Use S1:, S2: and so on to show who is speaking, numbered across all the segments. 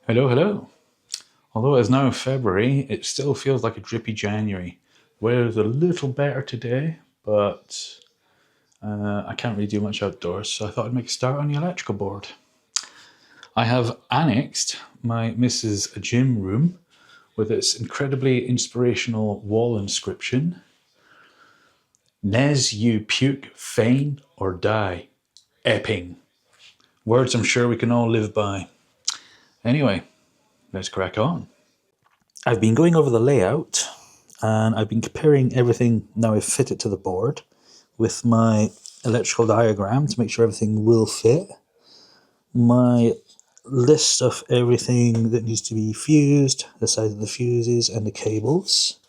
S1: Hello, hello. Although it's now February, it still feels like a drippy January. Weather's a little better today, but I can't really do much outdoors, so I thought I'd make a start on the electrical board. I have annexed my Mrs. Gym room with its incredibly inspirational wall inscription. Nes you puke, feign, or die. Epping. Words I'm sure we can all live by. Anyway, let's crack on. I've been going over the layout and I've been comparing everything now I've fit it to the board with my electrical diagram to make sure everything will fit. My list of everything that needs to be fused, the size of the fuses and the cables.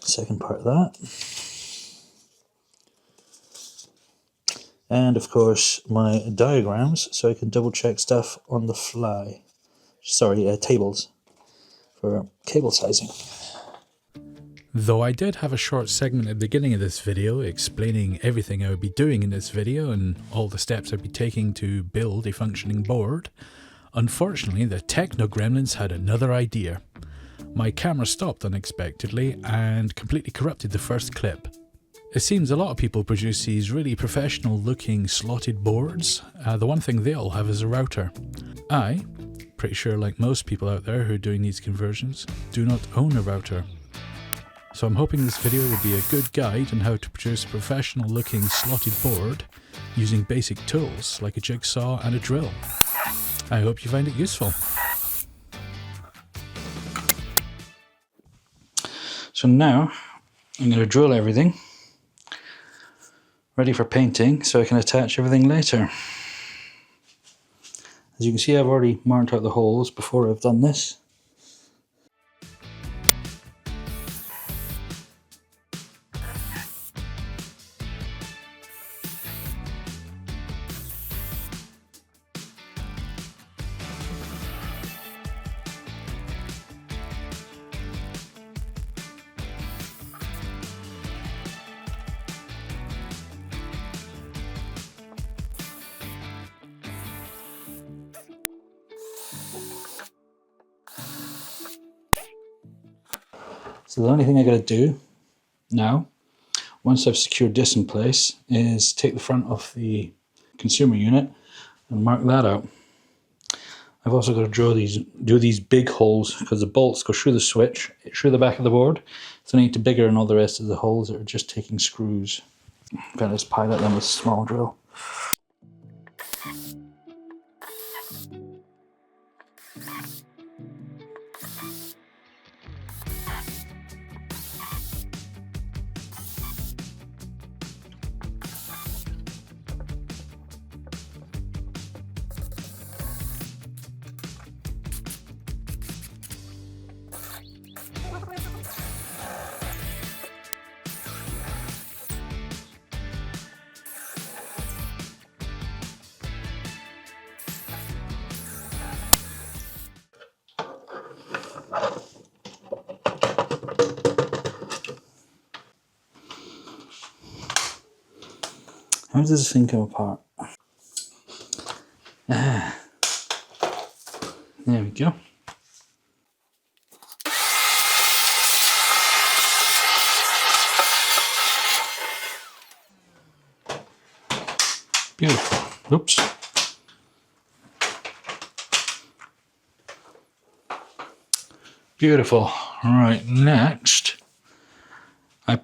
S1: Second part of that. And of course my diagrams so I can double check stuff on the fly. Sorry, tables for cable sizing.
S2: Though I did have a short segment at the beginning of this video explaining everything I would be doing in this video and all the steps I'd be taking to build a functioning board, unfortunately the techno gremlins had another idea. My camera stopped unexpectedly and completely corrupted the first clip. It seems a lot of people produce these really professional looking slotted boards. The one thing they all have is a router. I, pretty sure like most people out there who are doing these conversions, do not own a router. So I'm hoping this video will be a good guide on how to produce a professional looking slotted board using basic tools like a jigsaw and a drill. I hope you find it useful.
S1: So now I'm going to drill everything, ready for painting so I can attach everything later. As you can see, I've already marked out the holes before I've done this. So the only thing I got to do now, once I've secured this in place, is take the front of the consumer unit and mark that out. I've also got to do these big holes because the bolts go through the switch, through the back of the board, so I need to bigger than all the rest of the holes that are just taking screws. I'm going to just pilot them with a small drill. How does this thing come apart? There we go. Beautiful. Oops. Beautiful. All right, next, I'm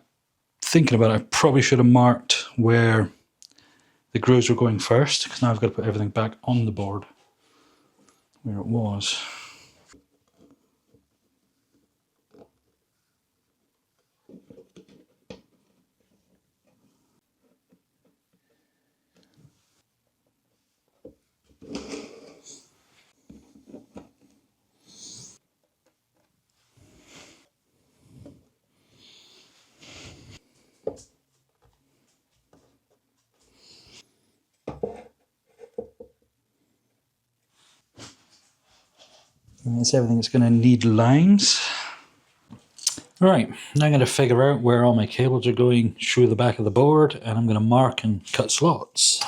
S1: thinking about it. I probably should have marked where the grooves were going first, because now I've got to put everything back on the board where it was. And that's everything that's going to need lines. Alright, now I'm going to figure out where all my cables are going through the back of the board, and I'm going to mark and cut slots.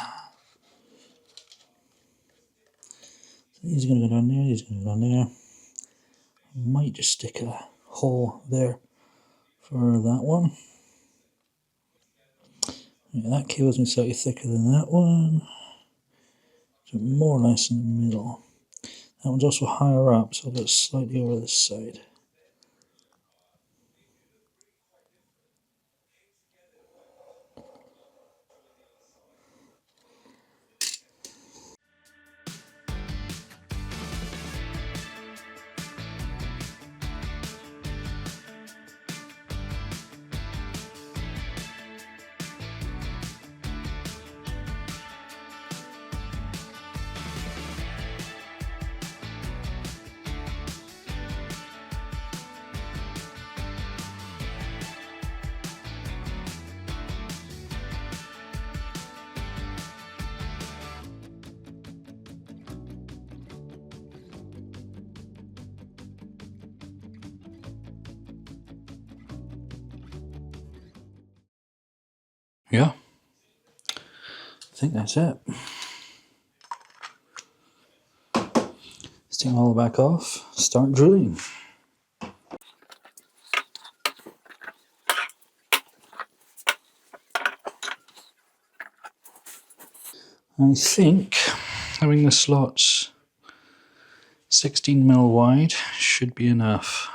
S1: These are going to go down there, these are going to go down there. I might just stick a hole there for that one. Yeah, that cable's been slightly thicker than that one. So more or less in the middle. That one's also higher up, so I'll go slightly over this side. Yeah, I think that's it. Let's take them all back off, start drilling. I think having the slots 16mm wide should be enough.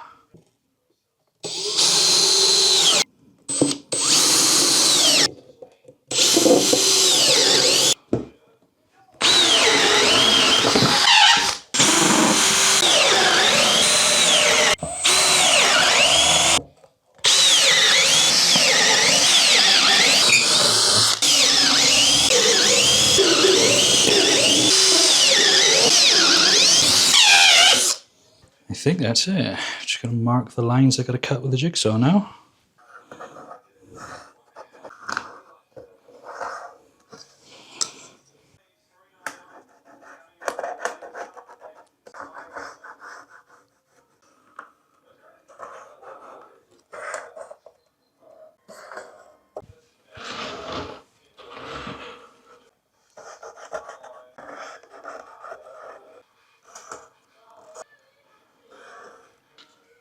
S1: I think that's it. Just going to mark the lines I got to cut with the jigsaw now.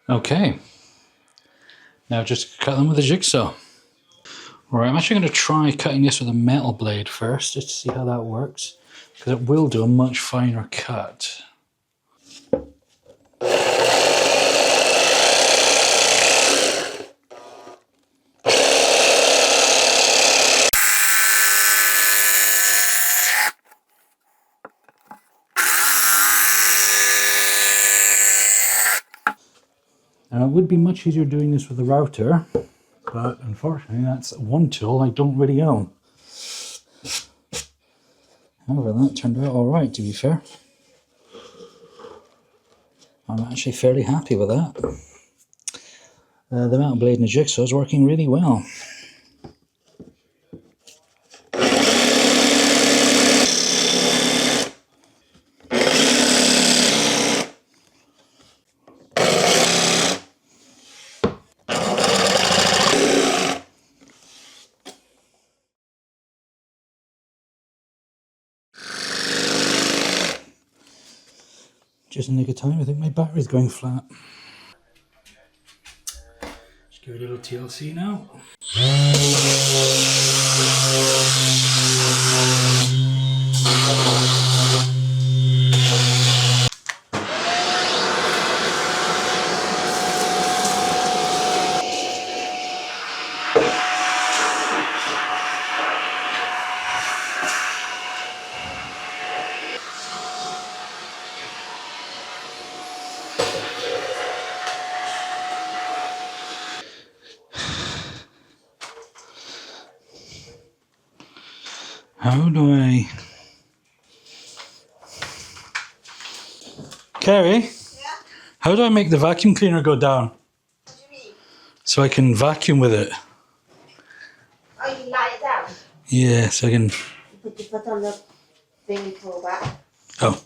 S1: Okay, now just cut them with a jigsaw. Right, I'm actually going to try cutting this with a metal blade first, just to see how that works, because it will do a much finer cut. Now, it would be much easier doing this with a router, but unfortunately that's one tool I don't really own. However, that turned out alright, to be fair. I'm actually fairly happy with that. The metal blade and the jigsaw is working really well. Just in the nick of time, I think my battery's going flat. Just give it a little TLC now. How do I... Carrie? Yeah? How do I make the vacuum cleaner go down?
S3: What do you mean?
S1: So I can vacuum with it.
S3: Oh, you lie it down?
S1: Yeah, so I can...
S3: You put your foot on the thing and pull back.
S1: Oh.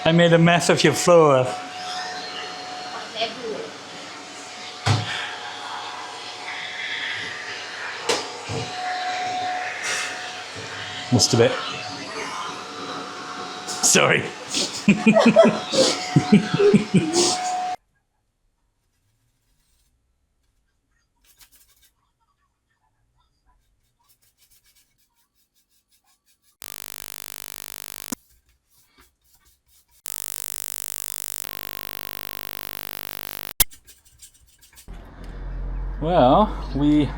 S1: I made a mess of your floor.
S3: What's everywhere?
S1: Just a bit. Sorry. Well, we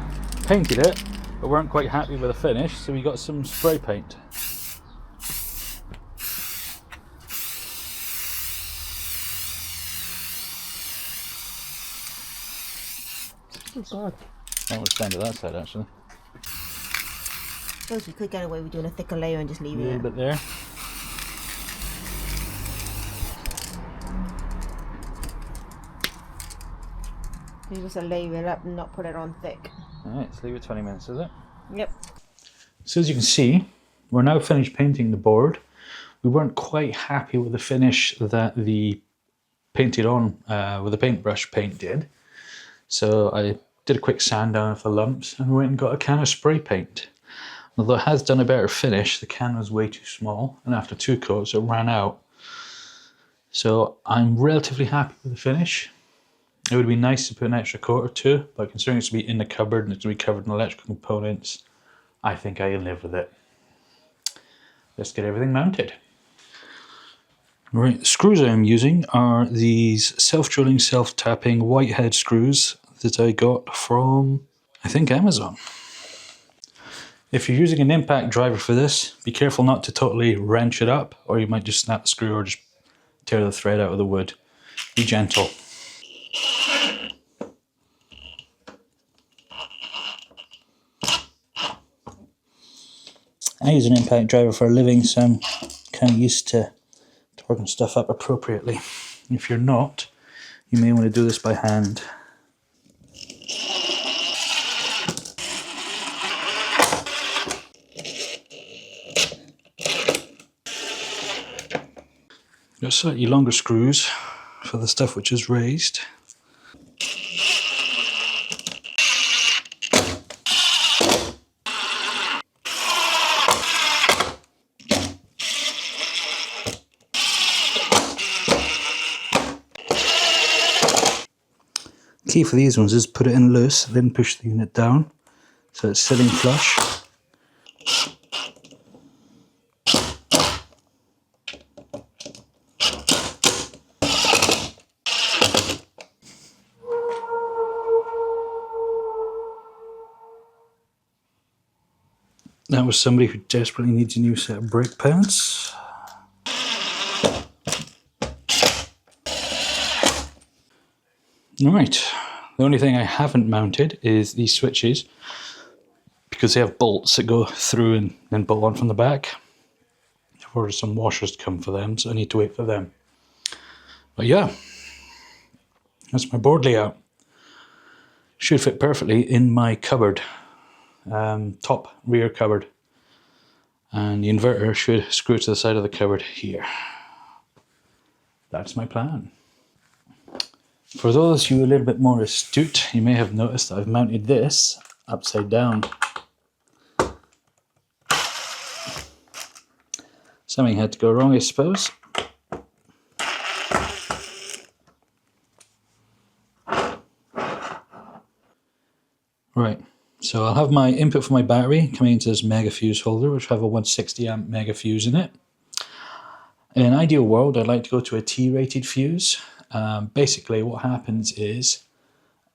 S1: painted it, but weren't quite happy with the finish, so we got some spray paint.
S3: Oh God.
S1: I would stand to that side actually.
S3: Suppose we could get away with doing a thicker layer and just
S1: A
S3: leaving
S1: little
S3: it.
S1: bit there.
S3: Maybe just layer it up and not put it on thick.
S1: Alright, let's leave it 20 minutes, is it?
S3: Yep.
S1: So as you can see, we're now finished painting the board. We weren't quite happy with the finish that the painted on with the paintbrush paint did. So I did a quick sand down of the lumps and went and got a can of spray paint. Although it has done a better finish, the can was way too small, and after 2 coats it ran out. So I'm relatively happy with the finish. It would be nice to put an extra coat or 2, but considering it's to be in the cupboard and it's to be covered in electrical components, I think I can live with it. Let's get everything mounted. Right, the screws I'm using are these self-drilling, self-tapping whitehead screws that I got from, I think, Amazon. If you're using an impact driver for this, be careful not to totally wrench it up, or you might just snap the screw or just tear the thread out of the wood. Be gentle. I use an impact driver for a living, so I'm kind of used to torquing stuff up appropriately. If you're not, you may want to do this by hand. Got slightly longer screws for the stuff which is raised. Key for these ones is put it in loose, then push the unit down so it's sitting flush. That was somebody who desperately needs a new set of brake pads. Right, the only thing I haven't mounted is these switches, because they have bolts that go through and then bolt on from the back. I've ordered some washers to come for them, so I need to wait for them. But yeah, that's my board layout. Should fit perfectly in my cupboard, top rear cupboard. And the inverter should screw to the side of the cupboard here. That's my plan. For those who are a little bit more astute, you may have noticed that I've mounted this upside down. Something had to go wrong, I suppose. Right, so I'll have my input for my battery coming into this mega fuse holder, which will have a 160 amp mega fuse in it. In an ideal world, I'd like to go to a T-rated fuse. Basically what happens is,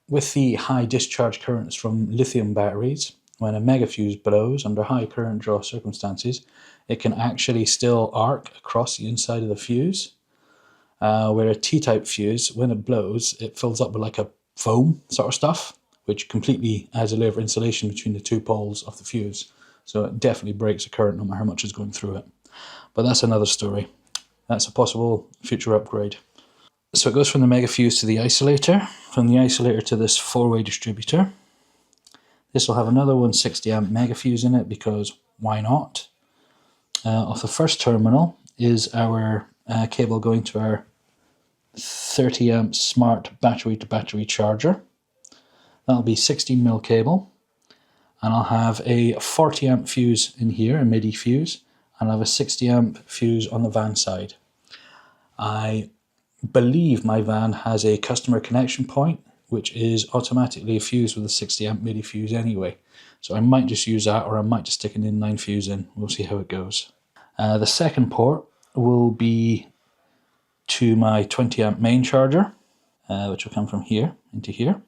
S1: with the high discharge currents from lithium batteries, when a mega fuse blows under high current draw circumstances, it can actually still arc across the inside of the fuse. Where a T-type fuse, when it blows, it fills up with like a foam sort of stuff, which completely adds a layer of insulation between the 2 poles of the fuse. So it definitely breaks the current no matter how much is going through it. But that's another story. That's a possible future upgrade. So it goes from the mega fuse to the isolator, from the isolator to this 4-way distributor. This will have another 160 amp mega fuse in it, because why not? Off the first terminal is our cable going to our 30 amp smart battery to battery charger. That'll be 16mm cable, and I'll have a 40 amp fuse in here, a MIDI fuse, and I have a 60 amp fuse on the van side. I believe my van has a customer connection point, which is automatically fused with a 60 amp MIDI fuse anyway. So I might just use that, or I might just stick an inline fuse in. We'll see how it goes. The second port will be to my 20 amp main charger, which will come from here into here.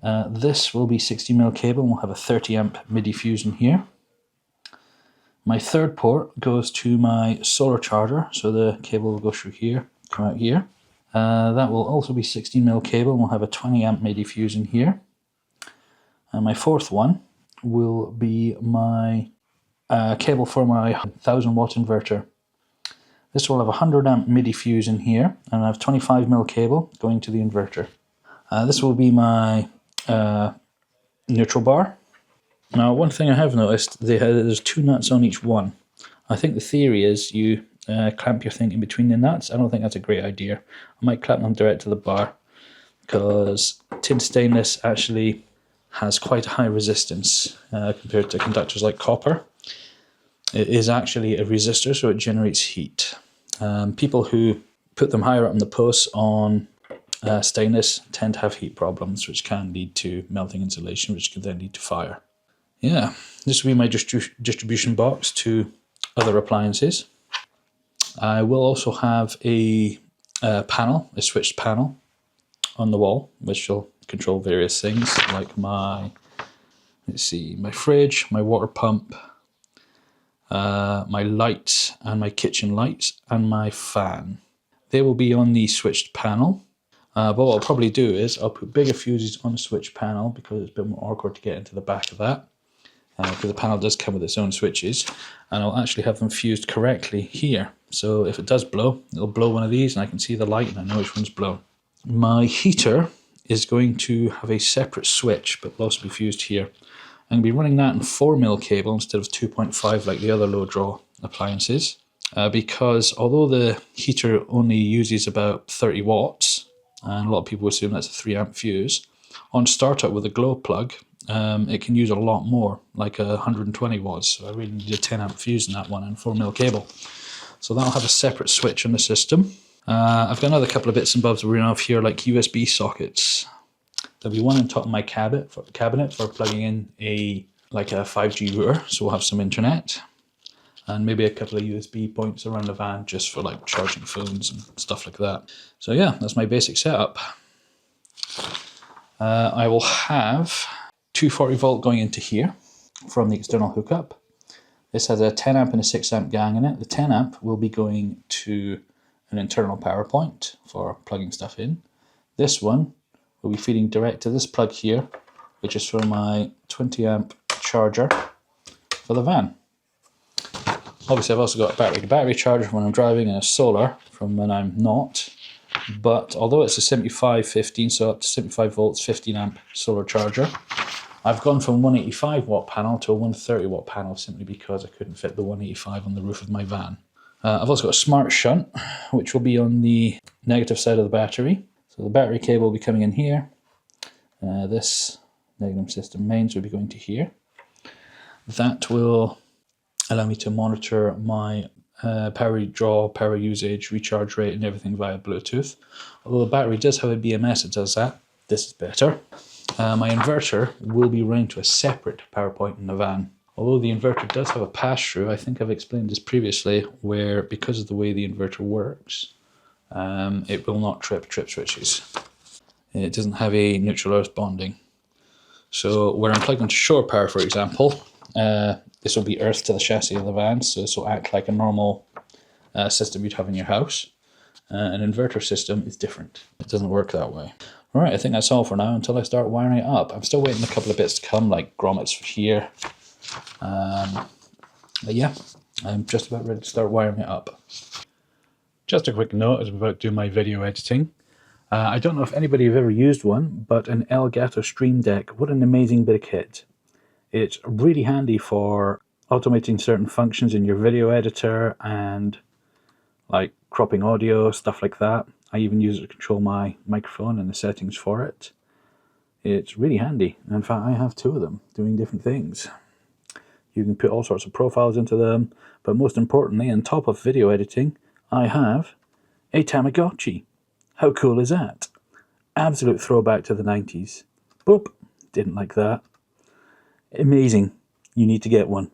S1: This will be 60mm cable, and we'll have a 30 amp MIDI fuse in here. My third port goes to my solar charger, so the cable will go through here, come out here. That will also be 16mm cable, and we'll have a 20 amp MIDI fuse in here. And my fourth one will be my cable for my 1000 watt inverter. This will have a 100 amp MIDI fuse in here, and I have 25mm cable going to the inverter. This will be my neutral bar. Now, one thing I have noticed, there's 2 nuts on each one. I think the theory is you clamp your thing in between the nuts. I don't think that's a great idea. I might clamp them direct to the bar, because tin stainless actually has quite a high resistance compared to conductors like copper. It is actually a resistor, so it generates heat. People who put them higher up in the posts on stainless tend to have heat problems, which can lead to melting insulation, which can then lead to fire. Yeah, this will be my distribution box to other appliances. I will also have a switched panel on the wall, which will control various things like my fridge, my water pump, my lights and my kitchen lights, and my fan. They will be on the switched panel. But what I'll probably do is I'll put bigger fuses on the switch panel, because it's a bit more awkward to get into the back of that, because the panel does come with its own switches, and I'll actually have them fused correctly here. So if it does blow, it'll blow one of these and I can see the light and I know which one's blown. My heater is going to have a separate switch, but will also be fused here. I'm going to be running that in 4mm cable instead of 2.5 like the other low draw appliances, because although the heater only uses about 30 watts, and a lot of people assume that's a 3 amp fuse, on startup with a glow plug, it can use a lot more, like 120 watts. So I really need a 10 amp fuse in that one and 4mm cable. So that'll have a separate switch on the system. I've got another couple of bits and bobs we're going to have here, like USB sockets. There'll be one on top of my cabinet for plugging in a 5G router, so we'll have some internet. And maybe a couple of USB points around the van just for like charging phones and stuff like that. So yeah, that's my basic setup. I will have 240 volt going into here from the external hookup. This has a 10 amp and a 6 amp gang in it. The 10 amp will be going to an internal power point for plugging stuff in. This one will be feeding direct to this plug here, which is for my 20 amp charger for the van. Obviously I've also got a battery charger when I'm driving and a solar from when I'm not. But although it's a 7515, so up to 75 volts, 15 amp solar charger, I've gone from 185 watt panel to a 130 watt panel simply because I couldn't fit the 185 on the roof of my van. I've also got a smart shunt, which will be on the negative side of the battery. So the battery cable will be coming in here. This negative system mains will be going to here. That will allow me to monitor my power draw, power usage, recharge rate, and everything via Bluetooth. Although the battery does have a BMS that does that, this is better. My inverter will be running to a separate power point in the van. Although the inverter does have a pass-through, I think I've explained this previously, where because of the way the inverter works, it will not trip switches. It doesn't have a neutral earth bonding. So where I'm plugged into shore power, for example, this will be earth to the chassis of the van, so this will act like a normal system you'd have in your house. An inverter system is different. It doesn't work that way. Alright, I think that's all for now until I start wiring it up. I'm still waiting a couple of bits to come, like grommets for here. But yeah, I'm just about ready to start wiring it up. Just a quick note as I'm about to do my video editing. I don't know if anybody have ever used one, but an Elgato Stream Deck, what an amazing bit of kit. It's really handy for automating certain functions in your video editor and like cropping audio, stuff like that. I even use it to control my microphone and the settings for it. It's really handy. In fact, I have two of them doing different things. You can put all sorts of profiles into them. But most importantly, on top of video editing, I have a Tamagotchi. How cool is that? Absolute throwback to the 90s. Boop. Didn't like that. Amazing. You need to get one.